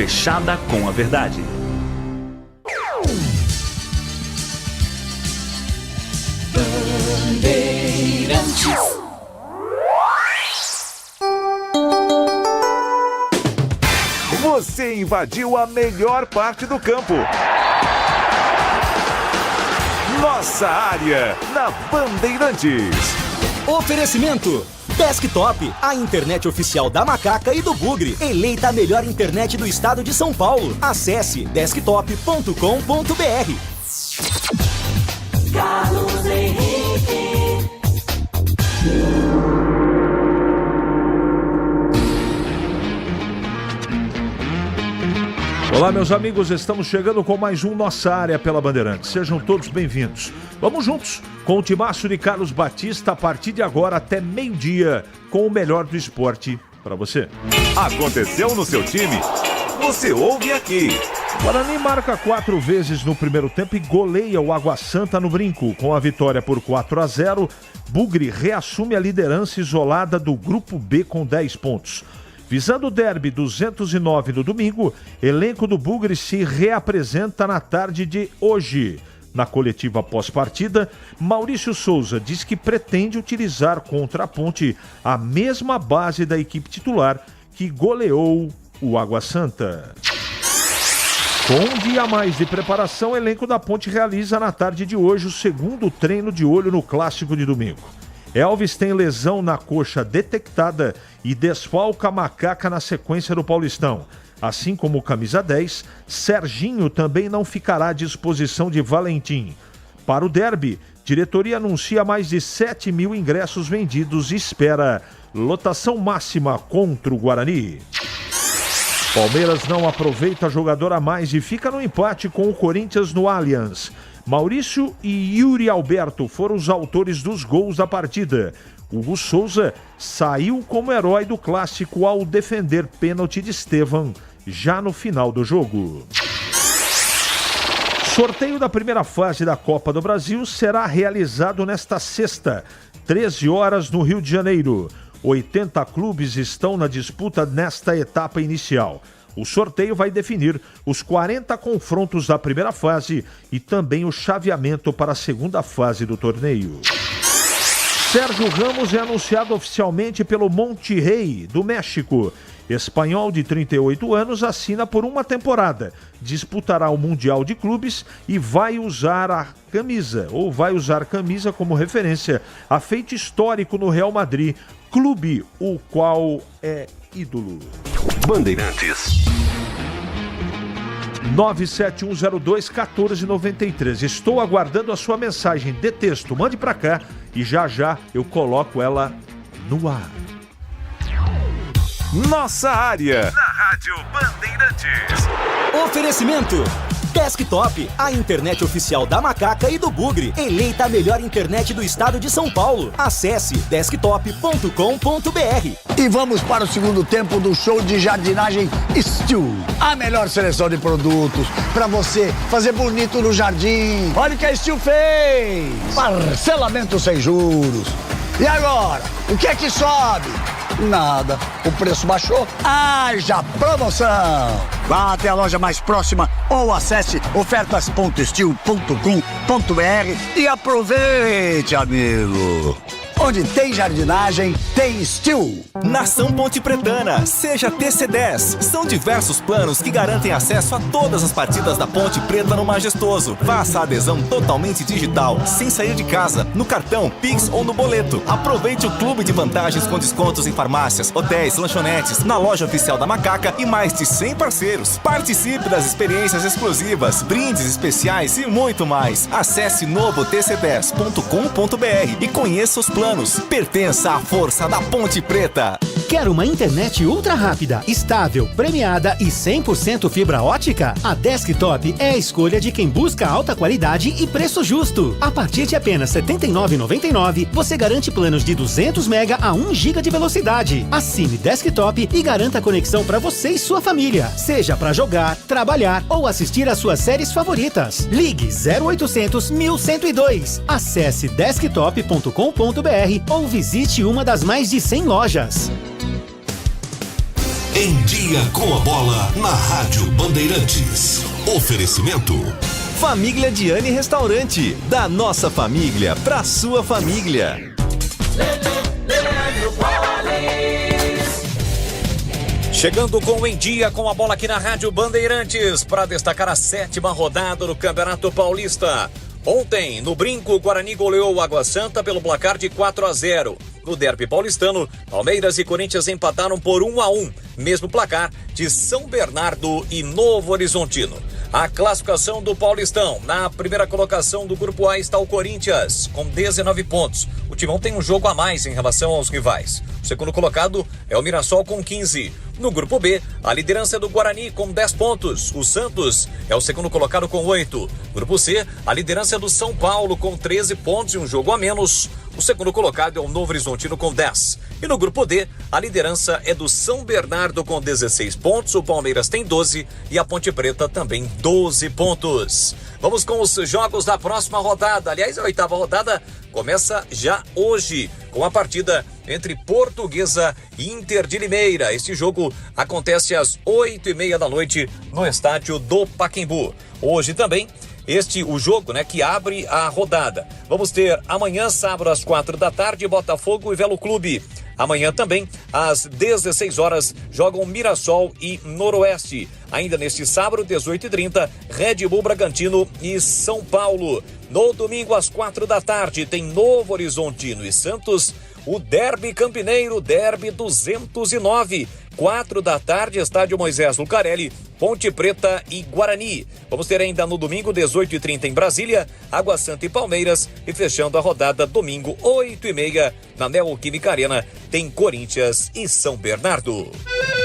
fechada com a verdade. Você invadiu a melhor parte do campo. Nossa área, na Bandeirantes. Oferecimento Desktop, a internet oficial da Macaca e do Bugre. Eleita a melhor internet do estado de São Paulo. Acesse desktop.com.br. Carlos Henrique. Olá, meus amigos, estamos chegando com mais um Nossa Área pela Bandeirantes. Sejam todos bem-vindos. Vamos juntos com o timaço de Carlos Batista a partir de agora até meio-dia com o melhor do esporte para você. Aconteceu no seu time? Você ouve aqui. Guarani marca 4 vezes no primeiro tempo e goleia o Água Santa no Brinco. Com a vitória por 4-0, Bugre reassume a liderança isolada do Grupo B com 10 pontos. Visando o derby 209 no domingo, elenco do Bugre se reapresenta na tarde de hoje. Na coletiva pós-partida, Maurício Souza diz que pretende utilizar contra a Ponte a mesma base da equipe titular que goleou o Água Santa. Com um dia a mais de preparação, o elenco da Ponte realiza na tarde de hoje o segundo treino de olho no clássico de domingo. Elvis tem lesão na coxa detectada e desfalca a Macaca na sequência do Paulistão. Assim como o camisa 10, Serginho também não ficará à disposição de Valentim. Para o derby, diretoria anuncia mais de 7 mil ingressos vendidos e espera lotação máxima contra o Guarani. Palmeiras não aproveita jogador a mais e fica no empate com o Corinthians no Allianz. Maurício e Yuri Alberto foram os autores dos gols da partida. Hugo Souza saiu como herói do clássico ao defender pênalti de Estevam já no final do jogo. Sorteio da primeira fase da Copa do Brasil será realizado nesta sexta, 13 horas no Rio de Janeiro. 80 clubes estão na disputa nesta etapa inicial. O sorteio vai definir os 40 confrontos da primeira fase e também o chaveamento para a segunda fase do torneio. Sérgio Ramos é anunciado oficialmente pelo Monterrey, do México. Espanhol de 38 anos assina por uma temporada, disputará o Mundial de Clubes e vai usar camisa como referência a feito histórico no Real Madrid, clube o qual é ídolo. Bandeirantes. 97102-1493. Estou aguardando a sua mensagem de texto. Mande pra cá e já já eu coloco ela no ar. Nossa área, na Rádio Bandeirantes. Oferecimento Desktop, a internet oficial da Macaca e do Bugre. Eleita a melhor internet do estado de São Paulo. Acesse desktop.com.br. E vamos para o segundo tempo do show de jardinagem Steel. A melhor seleção de produtos para você fazer bonito no jardim. Olha o que a Steel fez. Parcelamento sem juros. E agora, o que é que sobe? Nada. O preço baixou? Haja promoção! Vá até a loja mais próxima ou acesse ofertas.steel.com.br e aproveite, amigo! Onde tem jardinagem, tem Steel. Nação Ponte Pretana, seja TC10. São diversos planos que garantem acesso a todas as partidas da Ponte Preta no Majestoso. Faça a adesão totalmente digital, sem sair de casa, no cartão, Pix ou no boleto. Aproveite o clube de vantagens com descontos em farmácias, hotéis, lanchonetes, na loja oficial da Macaca e mais de 100 parceiros. Participe das experiências exclusivas, brindes especiais e muito mais. Acesse novotc10.com.br e conheça os planos. Pertença à força da Ponte Preta. Quer uma internet ultra rápida, estável, premiada e 100% fibra ótica? A Desktop é a escolha de quem busca alta qualidade e preço justo. A partir de apenas R$ 79,99, você garante planos de 200 MB a 1 GB de velocidade. Assine Desktop e garanta a conexão para você e sua família. Seja para jogar, trabalhar ou assistir às suas séries favoritas. Ligue 0800 1102. Acesse desktop.com.br ou visite uma das mais de 100 lojas. Em Dia com a Bola, na Rádio Bandeirantes. Oferecimento. Família Diane Restaurante. Da nossa família pra sua família. Chegando com o Em Dia com a Bola aqui na Rádio Bandeirantes para destacar a 7ª rodada do Campeonato Paulista. Ontem, no Brinco, o Guarani goleou o Água Santa pelo placar de 4-0. No derby paulistano, Palmeiras e Corinthians empataram por 1-1, mesmo placar de São Bernardo e Novo Horizontino. A classificação do Paulistão: na primeira colocação do Grupo A está o Corinthians, com 19 pontos. O Timão tem um jogo a mais em relação aos rivais. O segundo colocado é o Mirassol com 15. No Grupo B, a liderança é do Guarani com 10 pontos. O Santos é o segundo colocado com 8. Grupo C, a liderança é do São Paulo com 13 pontos e um jogo a menos. O segundo colocado é o Novo Horizontino com 10. E no Grupo D, a liderança é do São Bernardo com 16 pontos. O Palmeiras tem 12 e a Ponte Preta também 12 pontos. Vamos com os jogos da próxima rodada. Aliás, a 8ª rodada começa já hoje, com a partida entre Portuguesa e Inter de Limeira. Este jogo acontece às 8h30 da noite no estádio do Pacaembu. Hoje também o jogo, que abre a rodada. Vamos ter amanhã, sábado, às 4 da tarde, Botafogo e Velo Clube. Amanhã também, às 16 horas, jogam Mirassol e Noroeste. Ainda neste sábado, 18h30, Red Bull Bragantino e São Paulo. No domingo, às 4 da tarde, tem Novo Horizontino e Santos. O Derby Campineiro, Derby 209. 4 da tarde, Estádio Moisés Lucarelli, Ponte Preta e Guarani. Vamos ter ainda no domingo, 18h30 em Brasília, Água Santa e Palmeiras. E fechando a rodada, domingo, 8h30, na Neoquímica Arena, tem Corinthians e São Bernardo.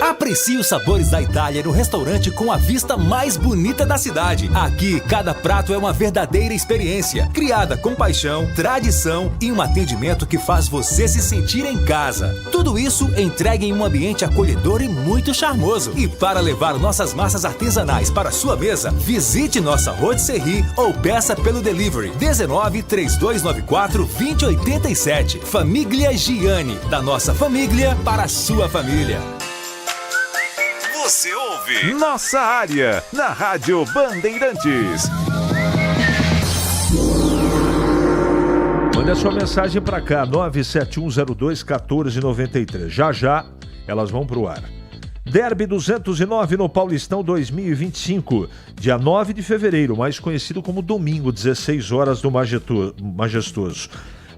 Aprecie os sabores da Itália no restaurante com a vista mais bonita da cidade. Aqui, cada prato é uma verdadeira experiência, criada com paixão, tradição e um atendimento que faz você se sentir em casa. Tudo isso entregue em um ambiente acolhedor e muito charmoso. E para levar nossas massas artesanais para sua mesa, visite nossa rotisserie ou peça pelo delivery 19 3294 2087. Família Giani, da nossa família para a sua família. Você ouve Nossa Área, na Rádio Bandeirantes. Mande a sua mensagem para cá, 971021493. Já elas vão pro ar. Derby 209 no Paulistão 2025, dia 9 de fevereiro, mais conhecido como domingo, 16 horas do Majestoso.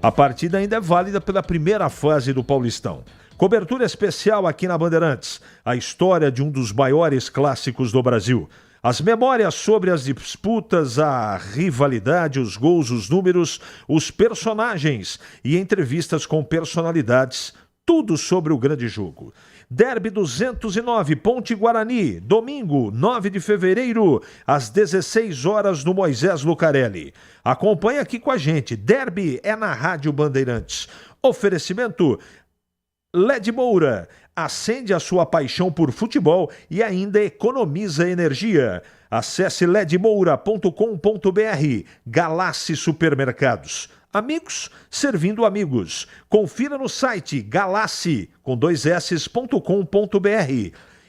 A partida ainda é válida pela primeira fase do Paulistão. Cobertura especial aqui na Bandeirantes. A história de um dos maiores clássicos do Brasil. As memórias sobre as disputas, a rivalidade, os gols, os números, os personagens e entrevistas com personalidades. Tudo sobre o grande jogo. Derby 209, Ponte Guarani, domingo, 9 de fevereiro, às 16 horas no Moisés Lucarelli. Acompanhe aqui com a gente. Derby é na Rádio Bandeirantes. Oferecimento LED Moura, acende a sua paixão por futebol e ainda economiza energia. Acesse ledmoura.com.br. Galassi Supermercados. Amigos servindo amigos. Confira no site galassi.com.br.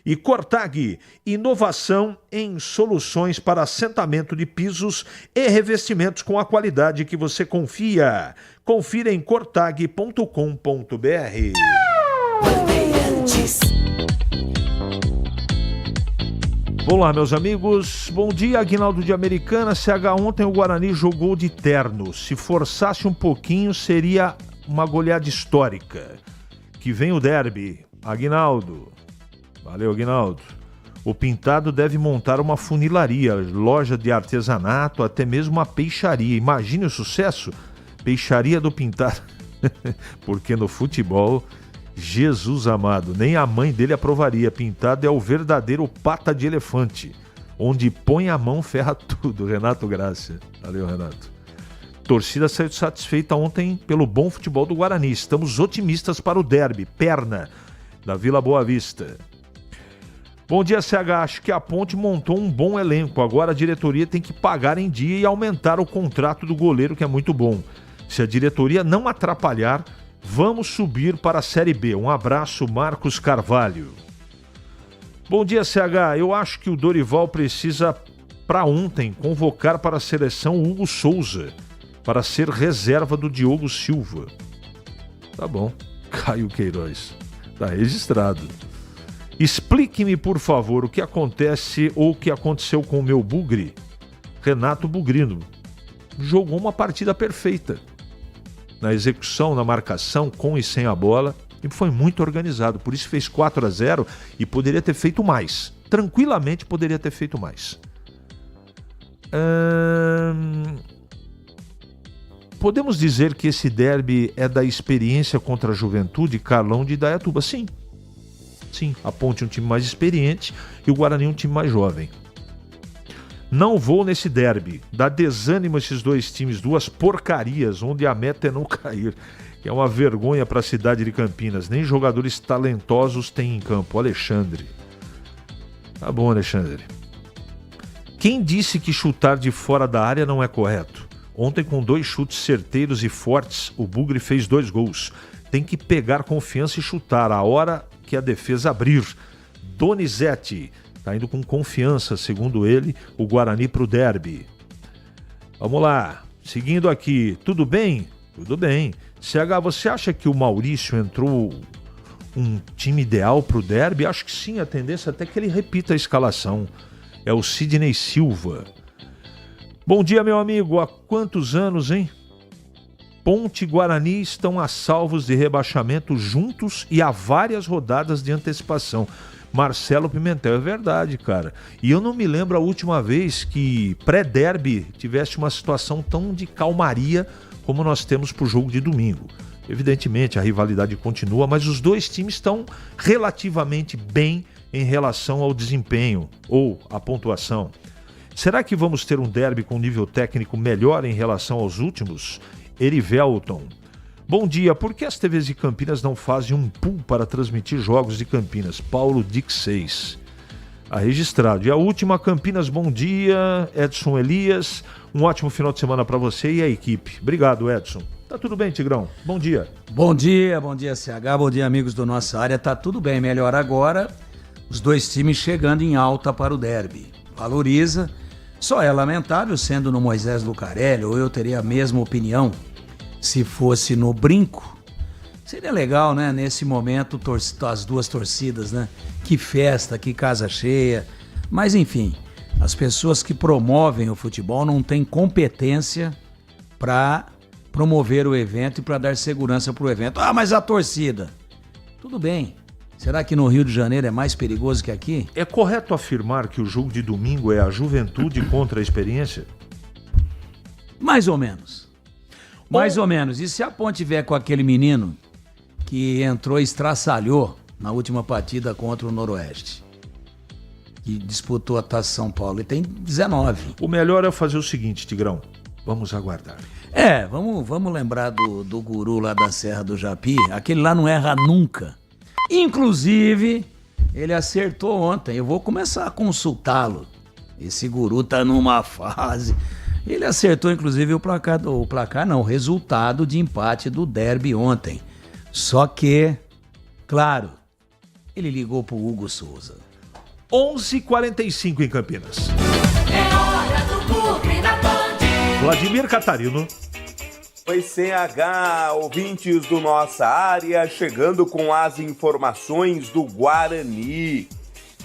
E Cortag, inovação em soluções para assentamento de pisos e revestimentos com a qualidade que você confia. Confira em cortag.com.br. Olá, meus amigos. Bom dia, Aguinaldo de Americana. CH, ontem o Guarani jogou de terno. Se forçasse um pouquinho, seria uma goleada histórica. Que vem o derby. Aguinaldo. Valeu, Aguinaldo. O Pintado deve montar uma funilaria, loja de artesanato, até mesmo uma peixaria. Imagine o sucesso. Peixaria do Pintado. Porque no futebol, Jesus amado, nem a mãe dele aprovaria. Pintado é o verdadeiro pata de elefante. Onde põe a mão, ferra tudo. Renato Graça. Valeu, Renato. Torcida saiu satisfeita ontem pelo bom futebol do Guarani. Estamos otimistas para o derby. Perna, da Vila Boa Vista. Bom dia, CH. Acho que a Ponte montou um bom elenco. Agora a diretoria tem que pagar em dia e aumentar o contrato do goleiro, que é muito bom. Se a diretoria não atrapalhar, vamos subir para a Série B. Um abraço, Marcos Carvalho. Bom dia, CH. Eu acho que o Dorival precisa, para ontem, convocar para a seleção o Hugo Souza, para ser reserva do Diogo Silva. Tá bom. Caio Queiroz. Tá registrado. Explique-me, por favor, o que acontece ou o que aconteceu com o meu bugre. Renato Bugrino jogou uma partida perfeita. Na execução, na marcação, com e sem a bola. E foi muito organizado. Por isso fez 4-0 e poderia ter feito mais. Tranquilamente poderia ter feito mais. Podemos dizer que esse derby é da experiência contra a Juventude, Carlão de Indaiatuba? Sim. Sim, a Ponte é um time mais experiente e o Guarani um time mais jovem. Não vou nesse derby. Dá desânimo esses dois times, duas porcarias, onde a meta é não cair. É uma vergonha para a cidade de Campinas. Nem jogadores talentosos tem em campo. Alexandre. Tá bom, Alexandre. Quem disse que chutar de fora da área não é correto? Ontem, com 2 chutes certeiros e fortes, o Bugre fez 2 gols. Tem que pegar confiança e chutar a hora que a defesa abrir. Donizete está indo com confiança, segundo ele, o Guarani para o derby. Vamos lá. Seguindo aqui. Tudo bem? Tudo bem. CH, você acha que o Maurício entrou um time ideal para o derby? Acho que sim, a tendência até que ele repita a escalação. É o Sidney Silva. Bom dia, meu amigo. Há quantos anos, hein? Ponte e Guarani estão a salvos de rebaixamento juntos e há várias rodadas de antecipação. Marcelo Pimentel, é verdade, cara. E eu não me lembro a última vez que pré-derby tivesse uma situação tão de calmaria como nós temos para o jogo de domingo. Evidentemente, a rivalidade continua, mas os dois times estão relativamente bem em relação ao desempenho ou à pontuação. Será que vamos ter um derby com nível técnico melhor em relação aos últimos? Erivelton. Bom dia, por que as TVs de Campinas não fazem um pool para transmitir jogos de Campinas? Paulo Dick 6. Registrado. E a última, Campinas, bom dia. Edson Elias, um ótimo final de semana para você e a equipe. Obrigado, Edson. Tá tudo bem, Tigrão? Bom dia. Bom dia CH, bom dia, amigos do Nossa Área. Tá tudo bem, melhor agora. Os dois times chegando em alta para o derby. Valoriza. Só é lamentável, sendo no Moisés Lucarelli, ou eu teria a mesma opinião se fosse no Brinco. Seria legal, né, nesse momento, as duas torcidas, né? Que festa, que casa cheia. Mas, enfim, as pessoas que promovem o futebol não têm competência para promover o evento e para dar segurança para o evento. Ah, mas a torcida. Tudo bem. Será que no Rio de Janeiro é mais perigoso que aqui? É correto afirmar que o jogo de domingo é a Juventude contra a Experiência? Mais ou menos. Mais ou menos. E se a Ponte vier com aquele menino que entrou e estraçalhou na última partida contra o Noroeste, que disputou a Taça São Paulo, ele tem 19. O melhor é fazer o seguinte, Tigrão, vamos aguardar. Vamos lembrar do guru lá da Serra do Japi, aquele lá não erra nunca. Inclusive, ele acertou ontem, eu vou começar a consultá-lo. Esse guru tá numa fase... Ele acertou, inclusive, o resultado de empate do derby ontem. Só que, claro, ele ligou pro Hugo Souza. 11h45 em Campinas. É hora do Bugre da Band. Vladimir Catarino. Oi, CH, ouvintes do Nossa Área, chegando com as informações do Guarani.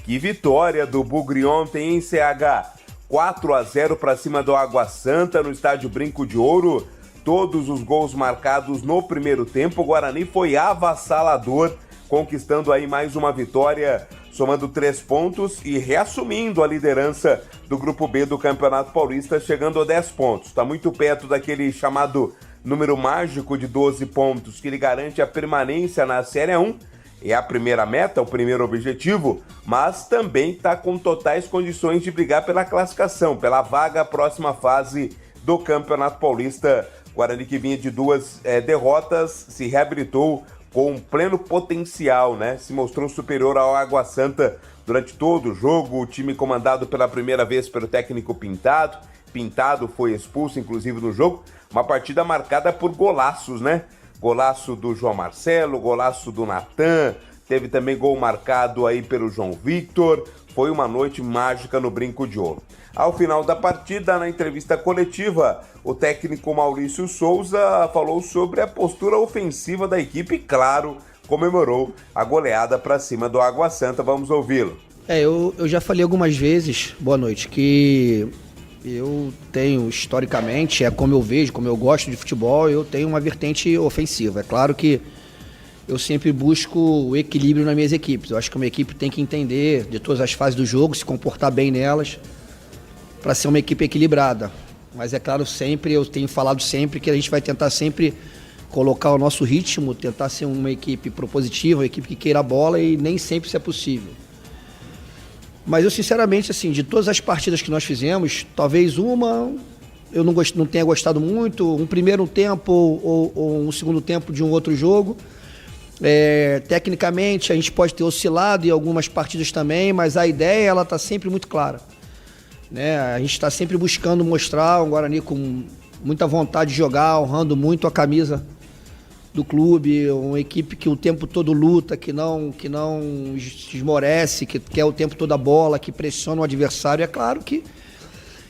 Que vitória do Bugre ontem, hein, CH? 4-0 para cima do Água Santa no estádio Brinco de Ouro. Todos os gols marcados no primeiro tempo. O Guarani foi avassalador, conquistando aí mais uma vitória, somando 3 pontos e reassumindo a liderança do Grupo B do Campeonato Paulista, chegando a 10 pontos. Está muito perto daquele chamado número mágico de 12 pontos que lhe garante a permanência na Série 1. É a primeira meta, o primeiro objetivo, mas também está com totais condições de brigar pela classificação, pela vaga à próxima fase do Campeonato Paulista. Guarani, que vinha de 2 derrotas, se reabilitou com pleno potencial, né? Se mostrou superior ao Água Santa durante todo o jogo. O time comandado pela primeira vez pelo técnico Pintado. Pintado foi expulso, inclusive, no jogo. Uma partida marcada por golaços, né? Golaço do João Marcelo, golaço do Natan, teve também gol marcado aí pelo João Victor. Foi uma noite mágica no Brinco de Ouro. Ao final da partida, na entrevista coletiva, o técnico Maurício Souza falou sobre a postura ofensiva da equipe e, claro, comemorou a goleada para cima do Água Santa. Vamos ouvi-lo. Eu já falei algumas vezes, boa noite, que eu tenho, historicamente, como eu vejo, como eu gosto de futebol, eu tenho uma vertente ofensiva. É claro que eu sempre busco o equilíbrio nas minhas equipes. Eu acho que uma equipe tem que entender de todas as fases do jogo, se comportar bem nelas, para ser uma equipe equilibrada. Mas é claro, eu tenho falado sempre que a gente vai tentar sempre colocar o nosso ritmo, tentar ser uma equipe propositiva, uma equipe que queira a bola, e nem sempre isso é possível. Mas eu, sinceramente, assim, de todas as partidas que nós fizemos, talvez uma eu não tenha gostado muito, um primeiro tempo ou um segundo tempo de um outro jogo. Tecnicamente, a gente pode ter oscilado em algumas partidas também, mas a ideia ela está sempre muito clara, né? A gente está sempre buscando mostrar um Guarani com muita vontade de jogar, honrando muito a camisa do clube, uma equipe que o tempo todo luta, que não esmorece, que quer o tempo todo a bola, que pressiona o adversário. É claro que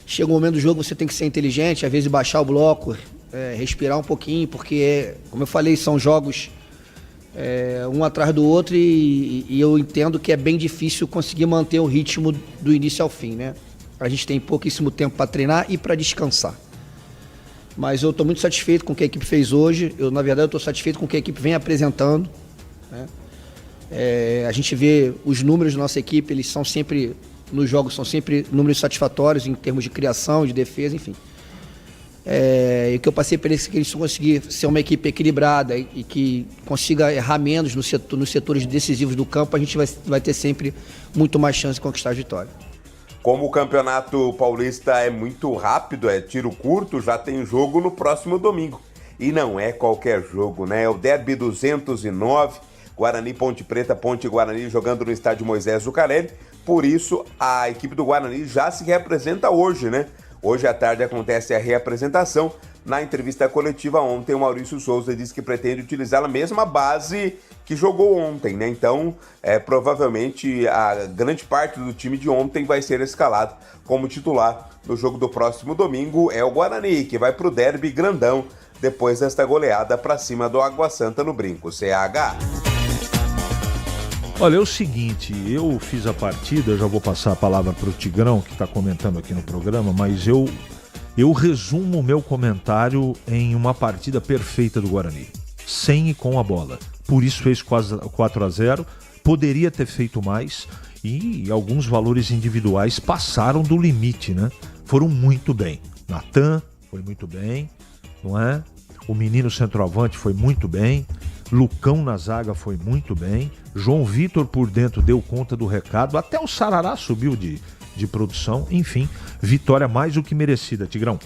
chega um momento do jogo, você tem que ser inteligente, às vezes baixar o bloco, respirar um pouquinho, porque, como eu falei, são jogos um atrás do outro, e eu entendo que é bem difícil conseguir manter o ritmo do início ao fim, né? A gente tem pouquíssimo tempo para treinar e para descansar. Mas eu estou muito satisfeito com o que a equipe fez hoje. Na verdade, eu estou satisfeito com o que a equipe vem apresentando, né? A gente vê os números da nossa equipe, eles são sempre, nos jogos, são sempre números satisfatórios em termos de criação, de defesa, enfim. E que eu passei por isso, que eles conseguir ser uma equipe equilibrada e que consiga errar menos nos setores decisivos do campo, a gente vai ter sempre muito mais chance de conquistar a vitória. Como o Campeonato Paulista é muito rápido, é tiro curto, já tem jogo no próximo domingo. E não é qualquer jogo, né? É o Derby 209, Guarani Ponte Preta, Ponte Guarani jogando no estádio Moisés Zucarelli. Por isso, a equipe do Guarani já se representa hoje, né? Hoje à tarde acontece a reapresentação. Na entrevista coletiva ontem, o Maurício Souza disse que pretende utilizar a mesma base que jogou ontem, né? Então, provavelmente a grande parte do time de ontem vai ser escalado como titular no jogo do próximo domingo. É o Guarani, que vai pro derby grandão depois desta goleada para cima do Água Santa no Brinco. CH. Olha, é o seguinte, eu fiz a partida, eu já vou passar a palavra para o Tigrão, que está comentando aqui no programa, mas eu resumo o meu comentário em uma partida perfeita do Guarani, sem e com a bola. Por isso fez 4-0, poderia ter feito mais, e alguns valores individuais passaram do limite, né? Foram muito bem. Natan foi muito bem, não é? O menino centroavante foi muito bem, Lucão na zaga foi muito bem, João Victor por dentro deu conta do recado, até o Sarará subiu de produção, enfim, vitória mais do que merecida, Tigrão.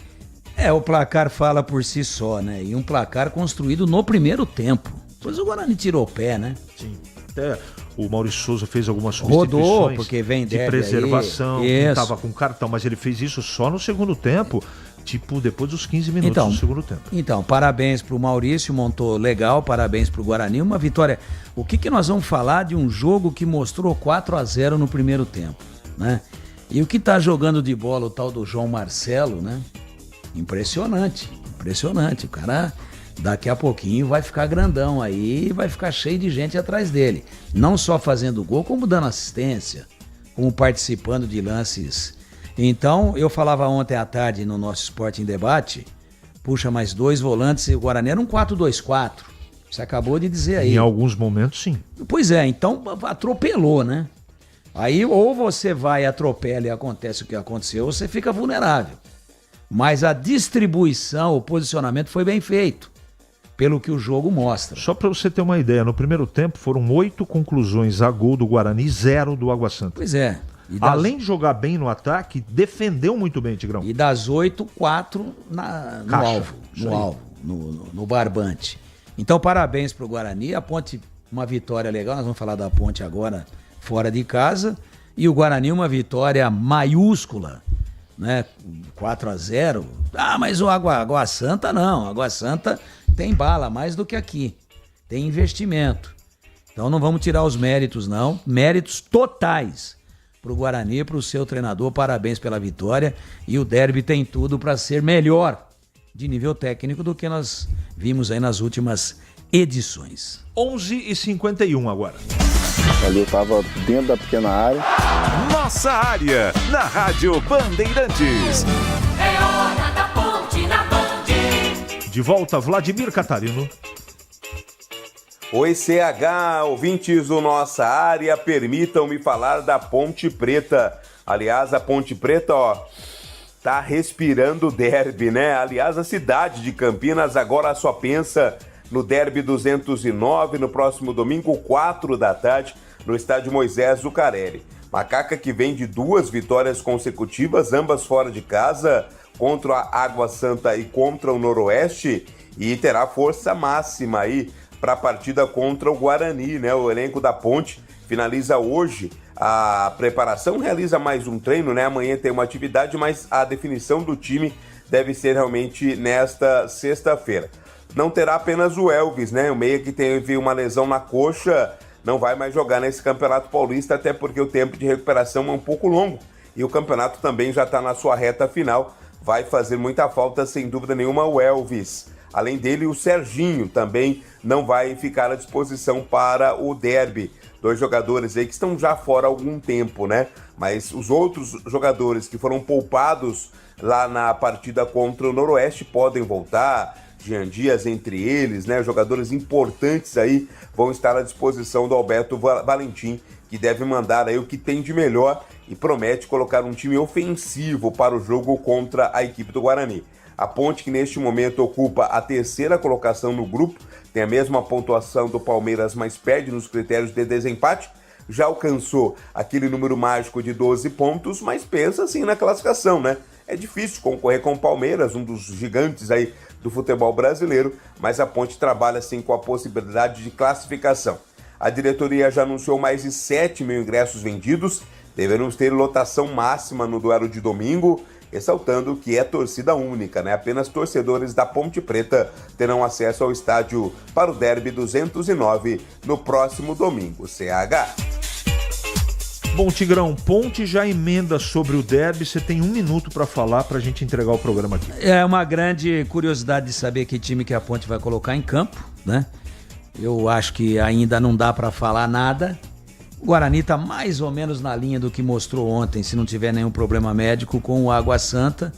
O placar fala por si só, né? E um placar construído no primeiro tempo. Depois o Guarani tirou o pé, né? Sim, até o Maurício Souza fez algumas substituições. Rodou, porque vem de preservação, aí. Não estava com cartão, mas ele fez isso só no segundo tempo, tipo depois dos 15 minutos do segundo tempo. Então, parabéns pro Maurício, montou legal, parabéns pro Guarani, uma vitória. O que nós vamos falar de um jogo que mostrou 4-0 no primeiro tempo, né? E o que tá jogando de bola o tal do João Marcelo, né? Impressionante. O cara daqui a pouquinho vai ficar grandão aí, vai ficar cheio de gente atrás dele. Não só fazendo gol, como dando assistência, como participando de lances. Então, eu falava ontem à tarde no nosso Esporte em Debate, puxa, mais 2 volantes, e o Guarani era um 4-2-4. Você acabou de dizer aí. Em alguns momentos, sim. Pois é, então atropelou, né? Aí ou você vai e atropela e acontece o que aconteceu, ou você fica vulnerável. Mas a distribuição, o posicionamento foi bem feito, pelo que o jogo mostra. Só para você ter uma ideia, no primeiro tempo foram 8 conclusões a gol do Guarani, 0 do Água Santa. Pois é. Além de jogar bem no ataque, defendeu muito bem, Tigrão. E das 8, 4 no alvo, no barbante. Então, parabéns pro Guarani. A Ponte, uma vitória legal, nós vamos falar da Ponte agora, fora de casa. E o Guarani, uma vitória maiúscula, né? 4-0. Mas o Água Santa não. Água Santa tem bala mais do que aqui. Tem investimento. Então não vamos tirar os méritos, não. Méritos totais para o Guarani, para o seu treinador. Parabéns pela vitória. E o derby tem tudo para ser melhor de nível técnico do que nós vimos aí nas últimas edições. 11h51 agora. Ali eu estava dentro da pequena área. Nossa área, na Rádio Bandeirantes. É hora da Ponte na Band. De volta, Vladimir Catarino. Oi, CH, ouvintes do Nossa Área, permitam-me falar da Ponte Preta. Aliás, a Ponte Preta, tá respirando derby, né? Aliás, a cidade de Campinas agora só pensa no derby 209, no próximo domingo, 4 da tarde, no estádio Moisés Zucarelli. Macaca que vem de 2 vitórias consecutivas, ambas fora de casa, contra a Água Santa e contra o Noroeste, e terá força máxima aí para a partida contra o Guarani, né? O elenco da Ponte finaliza hoje a preparação, realiza mais um treino, né? Amanhã tem uma atividade, mas a definição do time deve ser realmente nesta sexta-feira. Não terá apenas o Elvis, né? O meia que teve uma lesão na coxa não vai mais jogar nesse Campeonato Paulista, até porque o tempo de recuperação é um pouco longo e o campeonato também já está na sua reta final. Vai fazer muita falta, sem dúvida nenhuma, o Elvis. Além dele, o Serginho também não vai ficar à disposição para o derby. 2 jogadores aí que estão já fora há algum tempo, né? Mas os outros jogadores que foram poupados lá na partida contra o Noroeste podem voltar. Jean Dias entre eles, né? Jogadores importantes aí vão estar à disposição do Alberto Valentim, que deve mandar aí o que tem de melhor e promete colocar um time ofensivo para o jogo contra a equipe do Guarani. A Ponte, que neste momento ocupa a 3ª colocação no grupo, tem a mesma pontuação do Palmeiras, mas perde nos critérios de desempate, já alcançou aquele número mágico de 12 pontos, mas pensa assim na classificação, né? É difícil concorrer com o Palmeiras, um dos gigantes aí do futebol brasileiro, mas a Ponte trabalha assim com a possibilidade de classificação. A diretoria já anunciou mais de 7 mil ingressos vendidos, devemos ter lotação máxima no duelo de domingo, ressaltando que é torcida única, né? Apenas torcedores da Ponte Preta terão acesso ao estádio para o derby 209 no próximo domingo. CH. Bom, Tigrão, Ponte já emenda sobre o derby. Você tem 1 minuto para falar para a gente entregar o programa aqui. É uma grande curiosidade de saber que time que a Ponte vai colocar em campo, né? Eu acho que ainda não dá para falar nada. O Guarani está mais ou menos na linha do que mostrou ontem, se não tiver nenhum problema médico, com o Água Santa.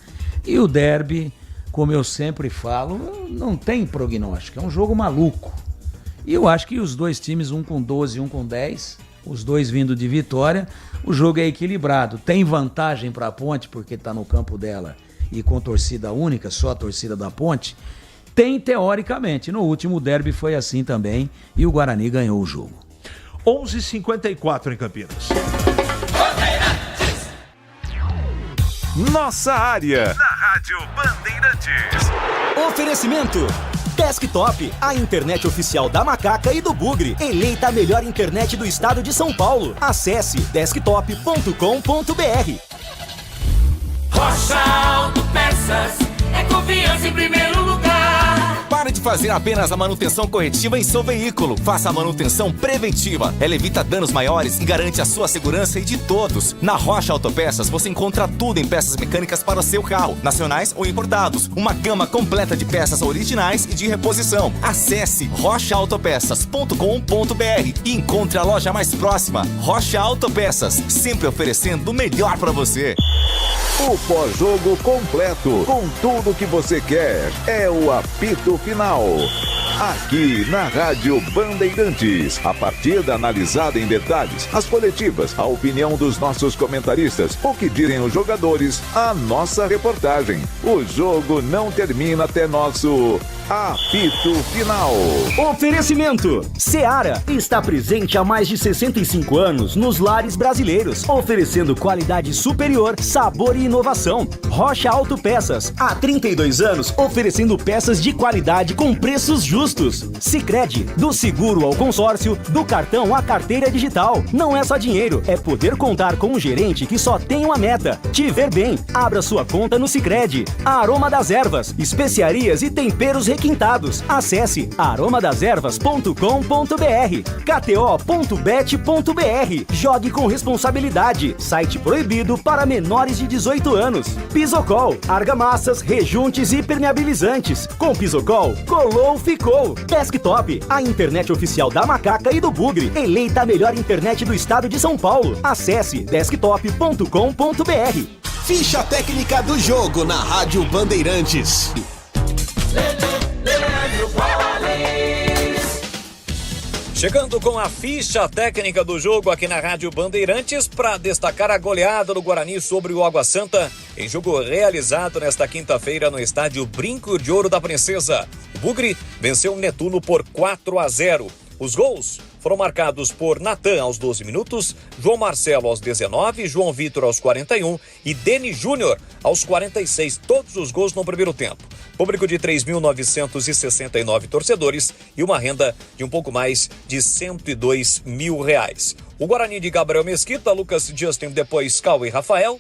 E o derby, como eu sempre falo, não tem prognóstico, é um jogo maluco. E eu acho que os 2 times, um com 12 e um com 10, os 2 vindo de vitória, o jogo é equilibrado. Tem vantagem para a Ponte, porque está no campo dela e com torcida única, só a torcida da Ponte. Tem teoricamente, no último derby foi assim também, e o Guarani ganhou o jogo. 11h54 em Campinas. Nossa área, na Rádio Bandeirantes. Oferecimento Desktop, a internet oficial da Macaca e do Bugre. Eleita a melhor internet do estado de São Paulo. Acesse desktop.com.br. Rocha Autopeças, é confiança em primeiro lugar. Pare de fazer apenas a manutenção corretiva em seu veículo. Faça a manutenção preventiva. Ela evita danos maiores e garante a sua segurança e de todos. Na Rocha Autopeças você encontra tudo em peças mecânicas para o seu carro, nacionais ou importados. Uma gama completa de peças originais e de reposição. Acesse rochaautopeças.com.br e encontre a loja mais próxima. Rocha Autopeças, sempre oferecendo o melhor para você. O pós-jogo completo, com tudo que você quer, é o apito final. Aqui na Rádio Bandeirantes, a partida analisada em detalhes, as coletivas, a opinião dos nossos comentaristas, o que direm os jogadores, a nossa reportagem. O jogo não termina até nosso apito final. Oferecimento Seara está presente há mais de 65 anos nos lares brasileiros, oferecendo qualidade superior, sabor e inovação. Rocha Autopeças, há 32 anos oferecendo peças de qualidade com preços justos. Sicredi, do seguro ao consórcio, do cartão à carteira digital. Não é só dinheiro, é poder contar com um gerente que só tem uma meta: te ver bem. Abra sua conta no Sicredi. A Aroma das Ervas, especiarias e temperos requintados. Acesse aromadeservas.com.br, kto.bet.br. Jogue com responsabilidade. Site proibido para menores de 18 anos. Pisocol, argamassas, rejuntes e permeabilizantes. Com Pisocol, colou, ficou. Desktop, a internet oficial da Macaca e do Bugre. Eleita a melhor internet do estado de São Paulo. Acesse desktop.com.br. Ficha técnica do jogo na Rádio Bandeirantes. Chegando com a ficha técnica do jogo aqui na Rádio Bandeirantes para destacar a goleada do Guarani sobre o Água Santa em jogo realizado nesta quinta-feira no estádio Brinco de Ouro da Princesa. O Bugre venceu o Netuno por 4-0. Os gols foram marcados por Natan aos 12 minutos, João Marcelo aos 19, João Vitor aos 41 e Deni Júnior aos 46. Todos os gols no primeiro tempo. Público de 3.969 torcedores e uma renda de um pouco mais de R$102 mil. O Guarani de Gabriel Mesquita, Lucas Justin, depois Cauê e Rafael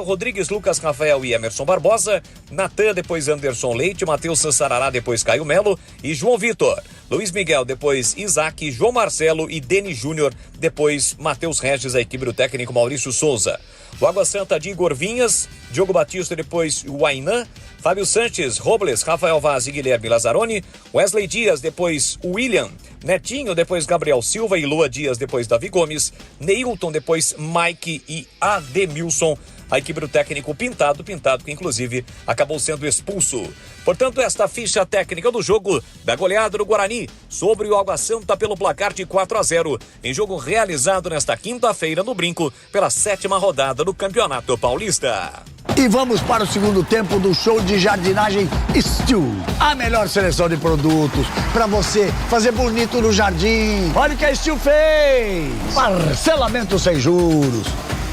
Rodrigues, Lucas Rafael e Emerson Barbosa, Natan, depois Anderson Leite, Matheus Sassarará, depois Caio Melo e João Vitor. Luiz Miguel, depois Isaac, João Marcelo e Deni Júnior, depois Matheus Regis, a equipe do técnico Maurício Souza. O Água Santa de Igor Vinhas, Diogo Batista, depois o Ainan, Fábio Sanches, Robles, Rafael Vaz e Guilherme Lazzaroni, Wesley Dias, depois o William, Netinho, depois Gabriel Silva e Lua Dias, depois Davi Gomes, Neilton, depois Mike e Ademilson. A equipe do técnico Pintado, que inclusive acabou sendo expulso. Portanto, esta ficha técnica do jogo da goleada do Guarani sobre o Água Santa pelo placar de 4-0, em jogo realizado nesta quinta-feira no Brinco, pela 7ª rodada do Campeonato Paulista. E vamos para o segundo tempo do show de jardinagem Steel. A melhor seleção de produtos para você fazer bonito no jardim. Olha o que a Steel fez! Parcelamento sem juros.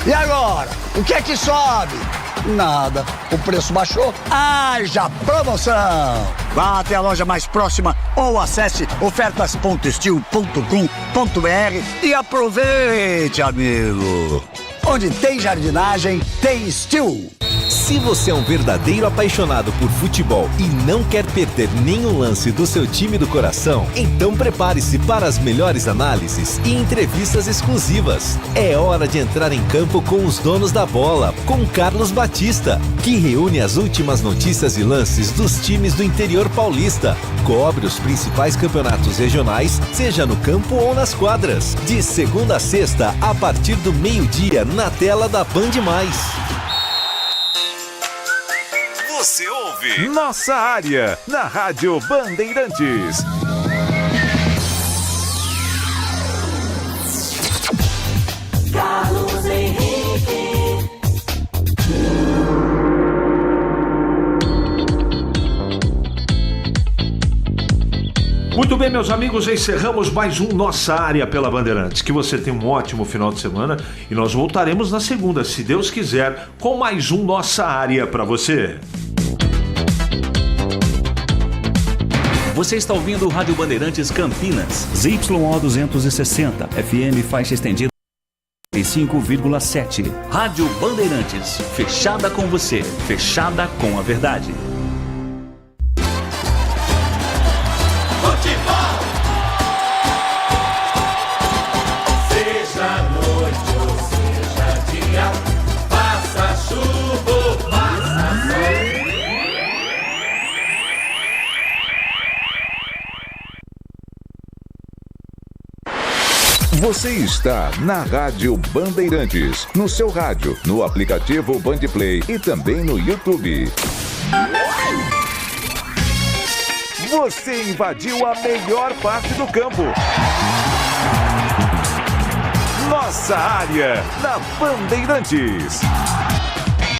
E agora? O que é que sobe? Nada. O preço baixou? Haja promoção! Vá até a loja mais próxima ou acesse ofertas.steel.com.br e aproveite, amigo! Onde tem jardinagem, tem Steel. Se você é um verdadeiro apaixonado por futebol e não quer perder nenhum lance do seu time do coração, então prepare-se para as melhores análises e entrevistas exclusivas. É hora de entrar em campo com os donos da bola, com Carlos Batista, que reúne as últimas notícias e lances dos times do interior paulista. Cobre os principais campeonatos regionais, seja no campo ou nas quadras. De segunda a sexta, a partir do meio-dia, na tela da Band+. Você ouve Nossa Área, na Rádio Bandeirantes. Carlos Henrique. Muito bem, meus amigos, encerramos mais um Nossa Área pela Bandeirantes. Que você tenha um ótimo final de semana e nós voltaremos na segunda, se Deus quiser, com mais um Nossa Área para você. Você está ouvindo o Rádio Bandeirantes Campinas, ZYO 260, FM faixa estendida 5,7. Rádio Bandeirantes, fechada com você, fechada com a verdade. Futebol! Seja noite ou seja dia, faça chuva ou faça sol. Você está na Rádio Bandeirantes, no seu rádio, no aplicativo Bandplay e também no YouTube. Você invadiu a melhor parte do campo. Nossa Área, na Bandeirantes.